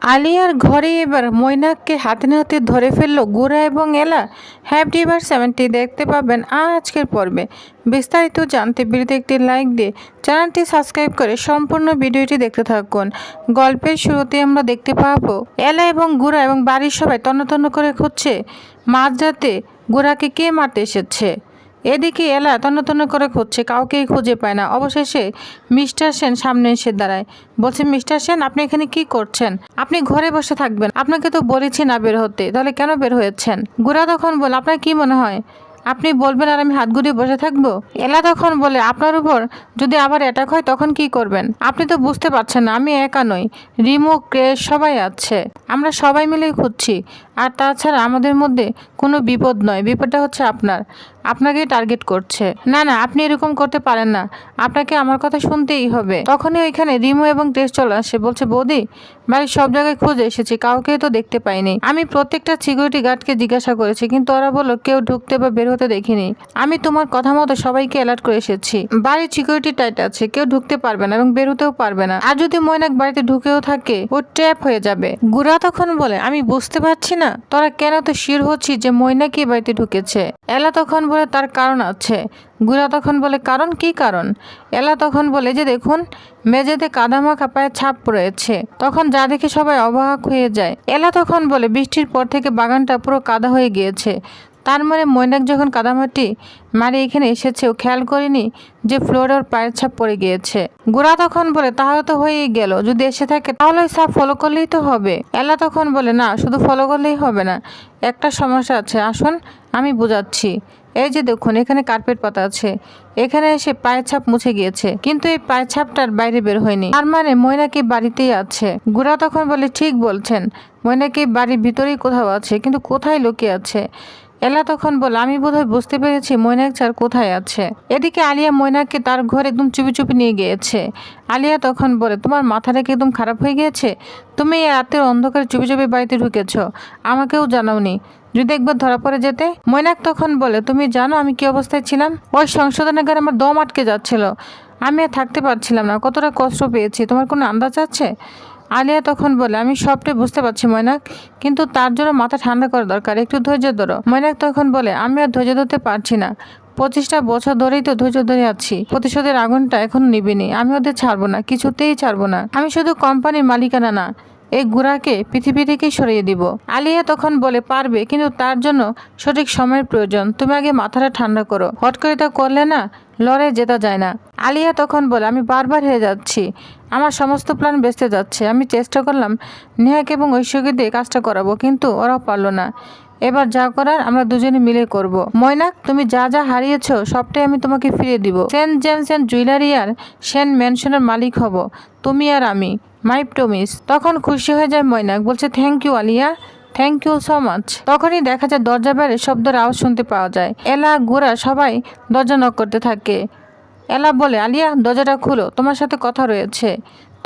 আলিয়ার ঘরে এবার মৈনাককে হাতে নাতে ধরে ফেললো গুড়া এবং এলা। হ্যাপি এবার 70 দেখতে পাবেন আজকের পর্বে। বিস্তারিত জানতে ভিডিওতে একটি লাইক দিয়ে চ্যানেলটি সাবস্ক্রাইব করে সম্পূর্ণ ভিডিওটি দেখতে থাকুন। গল্পের শুরুতে আমরা দেখতে পাবো এলা এবং গুড়া এবং বাড়ির সবাই তন্ন করে খুঁজছে মাঝরাতে গুড়াকে কে মারতে এসেছে। এদিকে এলা তন্ন করে খুঁজছে, কাউকেই খুঁজে পায় না। অবশেষে মিস্টার সেন সামনে এসে দাঁড়ায়, বলছে মিস্টার সেন আপনি এখানে কি করছেন? আপনি ঘরে বসে থাকবেন, আপনাকে তো বলেছি না বের হতে, তাহলে কেন বের হয়েছেন? গুড়া তখন বলে আপনার কি মনে হয় আপনি বলবেন আর আমি হাত গুটিয়ে বসে থাকবো? এলা তখন বলে আপনার উপর যদি আবার অ্যাটাক হয় তখন কি করবেন? আপনি তো বুঝতে পারছেন না আমি একা নই, রিমু ক্রেশ সবাই আছে, আমরা সবাই মিলে খুঁজছি। আর তাছাড়া আমাদের মধ্যে কোনো বিপদ নয়, বিপদটা হচ্ছে আপনাকেই টার্গেট করছে। না আপনি এরকম করতে পারেন না, আপনাকে আমার কথা শুনতেই হবে। তখনই ওইখানে রিমু এবং ক্রেশ চলে আসে, বলছে বৌদি বাড়ির সব জায়গায় খুঁজে এসেছি, কাউকে তো দেখতে পাইনি। আমি প্রত্যেকটা সিকিউরিটি গার্ডকে জিজ্ঞাসা করেছি কিন্তু ওরা বললো কেউ ঢুকতে বা বের হতে দেখিনি। আমি তোমার কথা মতো সবাইকে অ্যালার্ট করে এসেছি, বাড়ির সিকিউরিটি টাইট আছে, কেউ ঢুকতে পারবে না এবং বেরোতেও পারবে না। আর যদি মৈনাক বাড়িতে ঢুকেও থাকে ও ট্র্যাপ হয়ে যাবে। গুড়া তখন বলে আমি বুঝতে পারছি না তোরা কেন তো শিওর হচ্ছি যে মৈনাকই বাড়িতে ঢুকেছে। এলা তখন বলে তার কারণ আছে। গুড়া তখন বলে কারণ কি কারণ? এলা তখন বলে যে দেখুন মেঝেতে কাদামাখা পায়ের ছাপ রয়েছে। তখন যা দেখে সবাই অবাক হয়ে যায়। এলা তখন বলে বৃষ্টির পর থেকে বাগানটা পুরো কাদা হয়ে গিয়েছে, তার মানে মৈনাক যখন কাদামাটি মারি এখানে এসেছে ও খেয়াল করেনি যে ফ্লোরে ওর পায়ের ছাপ পড়ে গিয়েছে। গুড়া তখন বলে তাহলে তো হয়েই গেল, যদি এসে থাকে তাহলে ওই ছাপ ফলো করলেই তো হবে। এলা তখন বলে না শুধু ফলো করলেই হবে না, একটা সমস্যা আছে, আসুন আমি বোঝাচ্ছি। এই যে দেখুন এখানে কার্পেট পাতা আছে, এখানে এসে পায়ের ছাপ মুছে গিয়েছে কিন্তু এই পায়ের ছাপটার বাইরে বের হয়নি, তার মানে মৈনাকি বাড়িতেই আছে। গুড়া তখন বলে ঠিক বলছেন, মৈনাকি বাড়ির ভিতরেই কোথাও আছে, কিন্তু কোথায় লুকিয়ে আছে? এলা তখন বলে আমি বোধহয় বুঝতে পেরেছি মৈনাক স্যার কোথায় আছে। এদিকে আলিয়া মৈনাককে তার ঘরে একদম চুপি নিয়ে গিয়েছে। আলিয়া তখন বলে তোমার মাথাটা কি একদম খারাপ হয়ে গিয়েছে? তুমি এই রাতের অন্ধকারে চুপি বাড়িতে ঢুকেছ, আমাকেও জানাওনি, যদি একবার ধরা পড়ে যেতে। মৈনাক তখন বলে তুমি জানো আমি কি অবস্থায় ছিলাম? ওই সংশোধনাগারে আমার দম আটকে যাচ্ছিল, আমি আর থাকতে পারছিলাম না, কতটা কষ্ট পেয়েছি তোমার কোনো আন্দাজ আছে? আলিয়া তখন বলে আমি সবটাই বুঝতে পারছি মৈনাক, কিন্তু তার জন্য মাথা ঠান্ডা করা দরকার, একটু ধৈর্য ধরো। মৈনাক তখন বলে আমি আর ধৈর্য ধরতে পারছি না, 25টা বছর ধরেই তো ধৈর্য ধরে আছি, প্রতিশোধের আগুনটা এখন নিবিনি, আমি ওদের ছাড়বো না, কিছুতেই ছাড়বো না। আমি শুধু কোম্পানির মালিকানা না, এই গুড়াকে পৃথিবী থেকেই সরিয়ে দিব। আলিয়া তখন বলে পারবে, কিন্তু তার জন্য সঠিক সময়ের প্রয়োজন, তুমি আগে মাথাটা ঠান্ডা করো, হট করে তা করলে না লড়াই জেতা যায় না। আলিয়া তখন বলে আমি বারবার হেরে যাচ্ছি, আমার সমস্ত প্ল্যান বেঁচতে যাচ্ছে, আমি চেষ্টা করলাম নেহাক এবং ঐশ্বর্যকে দিয়ে কাজটা করাবো কিন্তু ওরাও পারলো না, এবার যা করার আমরা দুজনে মিলে করব। মৈনাক তুমি যা হারিয়েছো সবটাই আমি তোমাকে ফিরিয়ে দিব, সেন্ট জেমস এন্ড জুয়েলারি আর সেন ম্যানশনের মালিক হব তুমি আর আমি, মাই প্রমিস। তখন খুশি হয়ে যায় মৈনাক, বলছে thank you Aliya, thank you so much. তখনই দেখা যায় দরজা বাইরে শব্দের আওয়াজ শুনতে পাওয়া যায়। এলা গুড়া সবাই দরজা নক করতে থাকে। এলা বলে আলিয়া দরজাটা খুলো, তোমার সাথে কথা রয়েছে।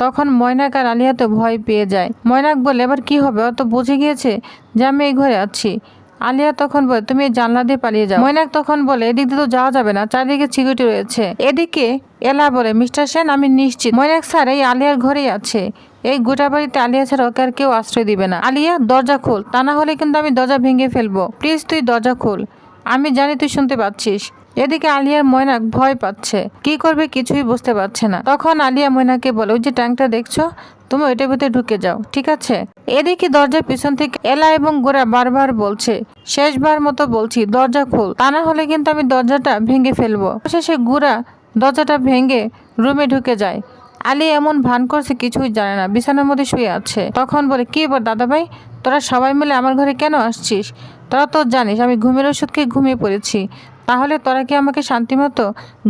তখন মৈনাক আর আলিয়া তো ভয় পেয়ে যায়। মৈনাক বলে এবার কি হবে, ও তো বুঝে গিয়েছে যে আমি এই ঘরে আছি। আলিয়া তখন বলে তুমি এই জানলা দিয়ে পালিয়ে যাও। মৈনাক তখন বলে এদিক দিয়ে তো যাওয়া যাবে না, চারিদিকে সিকিউরিটি রয়েছে। এদিকে এলা বলে মিস্টার সেন আমি নিশ্চিত মৈনাক স্যার এই আলিয়ার ঘরেই আছে, এই গোটা বাড়িতে আলিয়া ছাড়া ওকে আর কেউ আশ্রয় দিবে না। আলিয়া দরজা খোল, তা না হলে কিন্তু আমি দরজা ভেঙে ফেলবো, প্লিজ তুই দরজা খোল, আমি জানি তুই শুনতে পাচ্ছিস। এদিকে আলিয়ার মৈনাক ভয় পাচ্ছে, কি করবে কিছুই বুঝতে পারছে না। তখন আলিয়া মৈনাককে বলে ওই যে ট্যাঙ্কটা দেখছো, তুমি ওইটার ভিতরে ঢুকে যাও, ঠিক আছে? এদিকে দরজার পিছন থেকে এলা এবং গোরা বারবার বলছে, শেষবার মতো বলছি দরজা খোল, তা না হলে কিন্তু আমি দরজাটা ভেঙে ফেলবো। শেষে গোরা দরজাটা ভেঙে রুমে ঢুকে যায়। আলী এমন ভান করছে কিছুই জানে না, বিছানার মধ্যে শুয়ে আছে। তখন বলে কি বল দাদা ভাই, তোরা সবাই মিলে আমার ঘরে কেন আসছিস? তোরা তো জানিস আমি ঘুমের ওষুধ খেয়ে ঘুমিয়ে পড়েছি, তাহলে তোরা কি আমাকে শান্তিমতো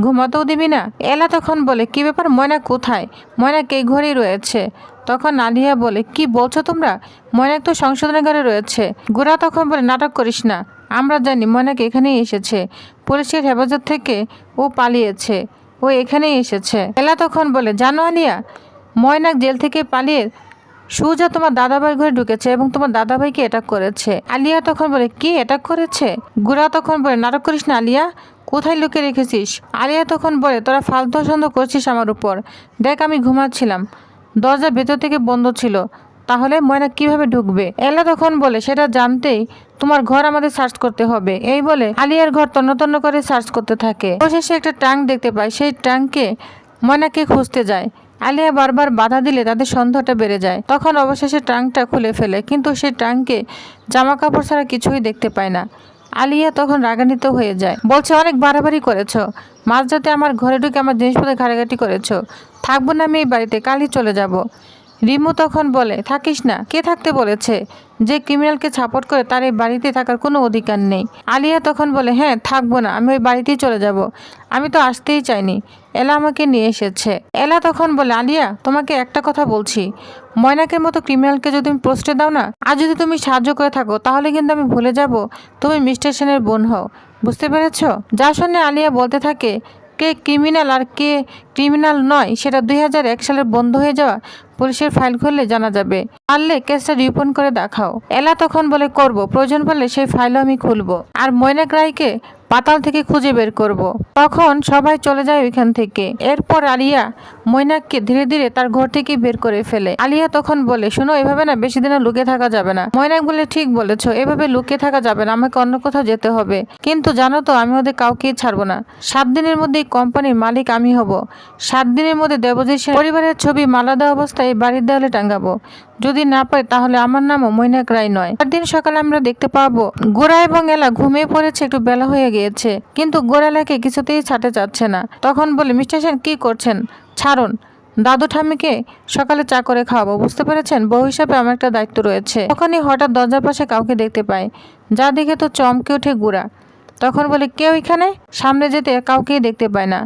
ঘুমাতেও দিবি না? এলা তখন বলে কি ব্যাপার, ময়না কোথায়? ময়নাক এই ঘরেই রয়েছে। তখন আলিয়া বলে কি বলছো তোমরা, ময়নাক তো সংশোধনাগারে রয়েছে। গোরা তখন বলে নাটক করিস না, আমরা জানি ময়নাক এখানেই এসেছে, পুলিশের হেফাজত থেকে ও পালিয়েছে, ও এখানেই এসেছে। এলা তখন বলে জানো আলিয়া, ময়নাক জেল থেকে পালিয়ে সুজা তোমার দাদাভাইয়ের ঘরে ঢুকেছে এবং তোমার দাদাভাইকে অ্যাটাক করেছে। আলিয়া তখন বলে কি অ্যাটাক করেছে? গোরা তখন বলে নাটক করিস না আলিয়া, কোথায় লুকিয়ে রেখেছিস? আলিয়া তখন বলে তোরা ফালতু সন্দেহ করছিস আমার উপর, দেখ আমি ঘুমাচ্ছিলাম, দরজা ভেতর থেকে বন্ধ ছিল, তাহলে ময়না কিভাবে ঢুকবে? এলা তখন বলে সেটা জানতেই তোমার ঘর আমাদের সার্চ করতে হবে। এই বলে আলিয়ার ঘর তন্ন তন্ন করে সার্চ করতে থাকে। অবশেষে একটা ট্যাঙ্ক দেখতে পায়, সেই ট্যাঙ্কে ময়নাকে খুঁজতে যায়। আলিয়া বারবার বাধা দিলে তাদের সন্দেহটা বেড়ে যায়। তখন অবশেষে ট্যাঙ্কটা খুলে ফেলে, কিন্তু সেই ট্যাঙ্কে জামা কাপড় ছাড়া কিছুই দেখতে পায় না। আলিয়া তখন রাগান্বিত হয়ে যায়, বলছে অনেক বাড়াবাড়ি করেছো, মাঝরাতে আমার ঘরে ঢুকে আমার জিনিসপত্র ঘাটাঘাটি করেছো, থাকবো না আমি এই বাড়িতে, কালই চলে যাব। রিমু তখন বলে থাকিস না, কে থাকতে বলেছে? যে ক্রিমিনালকে সাপোর্ট করে তার এই বাড়িতে থাকার কোনো অধিকার নেই। আলিয়া তখন বলে হ্যাঁ থাকবো না, আমি ওই বাড়িতেই চলে যাব, আমি তো আসতেই চাইনি, এলা আমাকে নিয়ে এসেছে। এলা তখন বলে আলিয়া তোমাকে একটা কথা বলছি, ময়নাকের মতো ক্রিমিনালকে যদি তুমি পোস্টে দাও না, আর যদি তুমি সাহায্য করে থাকো তাহলে কিন্তু আমি ভুলে যাব তুমি মিস্টার সেনের বোন হও, বুঝতে পেরেছ? যা শুনে আলিয়া বলতে থাকে কে ক্রিমিনাল আর কে ক্রিমিনাল নয় সেটা 2001 সালের বন্ধ হয়ে যাওয়া পুলিশের ফাইল খুললে জানা যাবে, পারলে কেসটা রিওপেন করে দেখাও। এলা তখন বলে করব, প্রয়োজন পড়লে সেই ফাইলও আমি খুলবো, আর ময়নাক রায়কে পাতাল থেকে খুঁজে বের করব। তখন সবাই চলে যায় ওইখান থেকে। এরপর আলিয়া ময়নাককে ধীরে ধীরে তার ঘর থেকে বের করে ফেলে। আলিয়া তখন বলে শোনো, এভাবে না বেশি দিনে লুকিয়ে থাকা যাবে না। ময়নাক বলে ঠিক বলেছো, এভাবে লুকিয়ে থাকা যাবে না, আমাকে অন্য কোথাও যেতে হবে, কিন্তু জানো তো আমি ওদের কাউকেই ছাড়বো না। 7 দিনের মধ্যে এই কোম্পানির মালিক আমি হব। 7 দিনের মধ্যে দেবজিৎ পরিবারের ছবি মালাদা অবস্থায় বাড়ির দেওয়ালে টাঙ্গাবো, যদি না পাই তাহলে আমার নামও ময়নাক রায় নয়। দিন সকালে আমরা দেখতে পাবো গোরা এবং এলা ঘুমিয়ে পড়েছে, একটু বেলা হয়ে গিয়েছে, কিন্তু গোরালাকে কিছুতেই ছাড়তে চাচ্ছে না। তখন বলে মিস্টার সেন কি করছেন, ছাড়ুন, দাদু ঠাম্মিকে সকালে চা করে খাওয়াবো, বুঝতে পেরেছেন? বউ হিসাবে আমার একটা দায়িত্ব রয়েছে। তখনই হঠাৎ দরজার পাশে কাউকে দেখতে পায়, যা দেখে তো চমকে ওঠে গোরা। তখন বলে কেউ এখানে? সামনে যেতে কাউকেই দেখতে পায় না।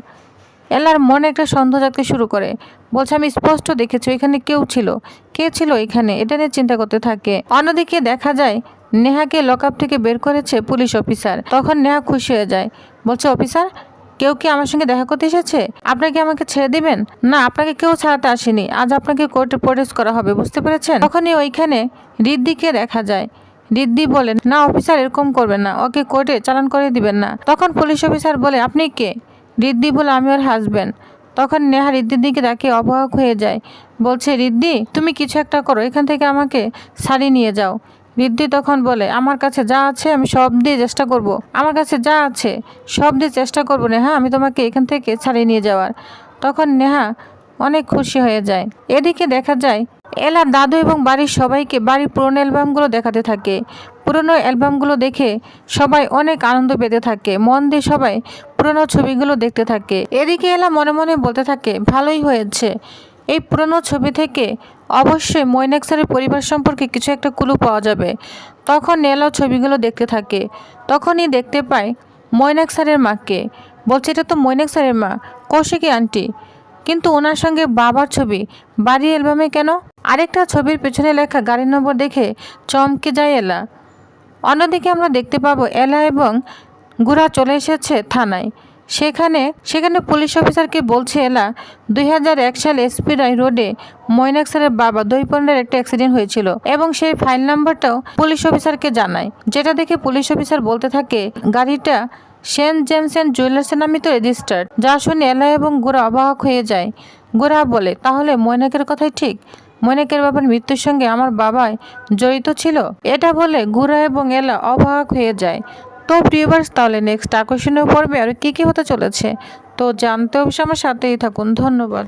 এলার মনে একটা সন্দেহ জাগতে শুরু করে, বলছে আমি স্পষ্ট দেখেছি এখানে কেউ ছিল, কে ছিল এখানে, এটা নিয়ে চিন্তা করতে থাকে। অন্যদিকে দেখা যায় নেহাকে লকআপ থেকে বের করেছে পুলিশ অফিসার। তখন নেহা খুশি হয়ে যায়, বলছে অফিসার কেউ কি আমার সঙ্গে দেখা করতে এসেছে? আপনাকে আমাকে ছেড়ে দিবেন? না, আপনাকে কেউ ছাড়াতে আসেনি, আজ আপনাকে কোর্টে প্রডিউস করা হবে, বুঝতে পেরেছেন? তখনই ওইখানে রিদ্ধিকে দেখা যায়। রিদ্ধি বলেন না অফিসার, এরকম করবেন না, ওকে কোর্টে চালান করে দিবেন না। তখন পুলিশ অফিসার বলে আপনি কে? রিদ্ধি বলে আমি ওর হাজব্যান্ড। তখন নেহা রিদ্ধির দিকে তাকে অবাক হয়ে যায়, বলছে রিদ্ধি তুমি কিছু একটা করো, এখান থেকে আমাকে ছাড়িয়ে নিয়ে যাও। রিদ্ধি তখন বলে আমার কাছে যা আছে আমি সব দিয়ে চেষ্টা করব, আমার কাছে যা আছে সব দিয়ে চেষ্টা করবো নেহা, আমি তোমাকে এখান থেকে ছাড়িয়ে নিয়ে যাওয়ার। তখন নেহা অনেক খুশি হয়ে যায়। এদিকে দেখা যায় এলার দাদু এবং বাড়ির সবাইকে বাড়ির পুরনো অ্যালবামগুলো দেখাতে থাকে। পুরনো অ্যালবামগুলো দেখে সবাই অনেক আনন্দ পেতে থাকে, মন দিয়ে সবাই পুরনো ছবিগুলো দেখতে থাকে। এদিকে এলা মনে মনে বলতে থাকে ভালোই হয়েছে, এই পুরনো ছবি থেকে অবশ্যই মৈনাক স্যারের পরিবার সম্পর্কে কিছু একটা ক্লু পাওয়া যাবে। তখন এলা ছবিগুলো দেখতে থাকে, তখনই দেখতে পায় মৈনাক স্যারের মাকে। বলছে এটা তো মৈনাক স্যারের মা, কৌশিকী আন্টি, কিন্তু ওনার সঙ্গে বাবার ছবি বাড়ির অ্যালবামে কেন? আরেকটা ছবির পেছনে লেখা গাড়ির নম্বর দেখে চমকে যায় এলা। অন্যদিকে আমরা দেখতে পাবো এলা এবং গোরা চলে এসেছে থানায়। সেখানে পুলিশ অফিসারকে বলছে এলা 2001 সালে এসপি রায় রোডে মৈনাক স্যারের বাবা দইপন্ডের একটা অ্যাক্সিডেন্ট হয়েছিল এবং সেই ফাইল নাম্বারটাও পুলিশ অফিসারকে জানায়, যেটা দেখে পুলিশ অফিসার বলতে থাকে গাড়িটা সেন্ট জেমস অ্যান্ড জুয়েলার্সের নামে তো রেজিস্টার্ড। যা শুনে এলা এবং গোরা অবাক হয়ে যায়। গোরা বলে তাহলে মৈনাকের কথাই ঠিক, মৈনাকের বাবার মৃত্যুর সঙ্গে আমার বাবাই জড়িত ছিল। এটা বলে গোরা এবং এলা অবাক হয়ে যায়। তো ভিউয়ার্স, তাহলে নেক্সট আকর্ষণীয় পর্বে আর কি হতে চলেছে তো জানতে অবশ্যই আমার সাথেই থাকুন। ধন্যবাদ।